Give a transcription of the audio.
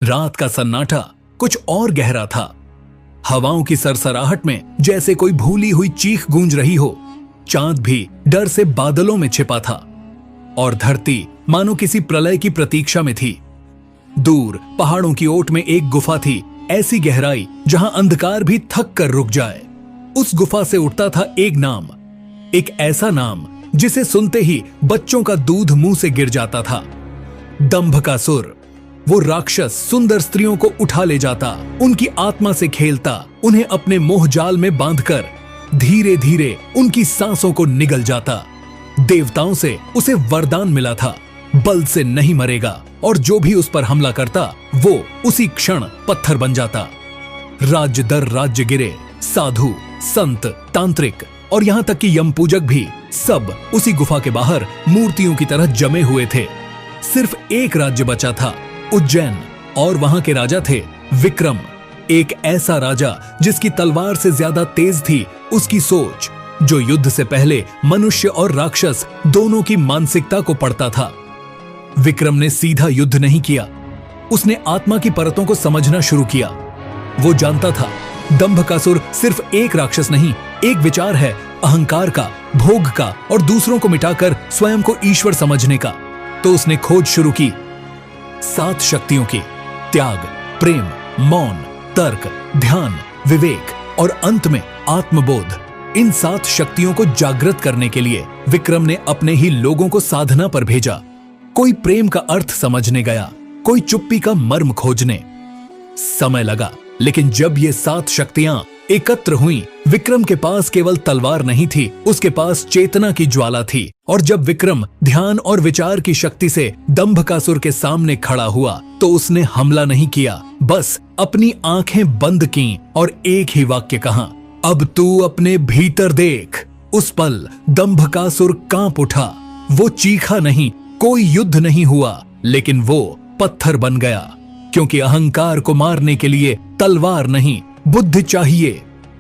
रात का सन्नाटा कुछ और गहरा था। हवाओं की सरसराहट में जैसे कोई भूली हुई चीख गूंज रही हो। चांद भी डर से बादलों में छिपा था और धरती मानो किसी प्रलय की प्रतीक्षा में थी। दूर पहाड़ों की ओट में एक गुफा थी, ऐसी गहराई जहां अंधकार भी थक कर रुक जाए। उस गुफा से उठता था एक नाम, एक ऐसा नाम जिसे सुनते ही बच्चों का दूध मुंह से गिर जाता था। दंभकासुर। वो राक्षस सुंदर स्त्रियों को उठा ले जाता, उनकी आत्मा से खेलता, उन्हें अपने मोह जाल में बांधकर धीरे धीरे उनकी सांसों को निगल जाता। देवताओं से उसे वरदान मिला था, बल से नहीं मरेगा और जो भी उस पर हमला करता वो उसी क्षण पत्थर बन जाता। राज्य दर राज्य गिरे, साधु, संत, तांत्रिक और यहां तक कि यमपूजक भी सब उसी गुफा के बाहर मूर्तियों की तरह जमे हुए थे। सिर्फ एक राज्य बचा था, उज्जैन, और वहां के राजा थे विक्रम। एक ऐसा राजा जिसकी तलवार से ज्यादा तेज थी उसकी सोच, जो युद्ध से पहले मनुष्य और राक्षस दोनों की मानसिकता को पढ़ता था। विक्रम ने सीधा युद्ध नहीं किया, उसने आत्मा की परतों को समझना शुरू किया। वो जानता था दंभकासुर सिर्फ एक राक्षस नहीं, एक विचार है, अहंकार का, भोग का और दूसरों को मिटाकर स्वयं को ईश्वर समझने का। तो उसने खोज शुरू की 7 शक्तियों की, त्याग, प्रेम, मौन, तर्क, ध्यान, विवेक और अंत में आत्मबोध। इन 7 शक्तियों को जागृत करने के लिए विक्रम ने अपने ही लोगों को साधना पर भेजा। कोई प्रेम का अर्थ समझने गया, कोई चुप्पी का मर्म खोजने। समय लगा, लेकिन जब ये 7 शक्तियां एकत्र हुईं, विक्रम के पास केवल तलवार नहीं थी, उसके पास चेतना की ज्वाला थी। और जब विक्रम ध्यान और विचार की शक्ति से दंभकासुर के सामने खड़ा हुआ तो उसने हमला नहीं किया, बस अपनी आंखें बंद की और एक ही वाक्य कहा, अब तू अपने भीतर देख। उस पल दंभकासुर कांप उठा। वो चीखा नहीं, कोई युद्ध नहीं हुआ, लेकिन वो पत्थर बन गया, क्योंकि अहंकार को मारने के लिए तलवार नहीं, बुद्धि चाहिए।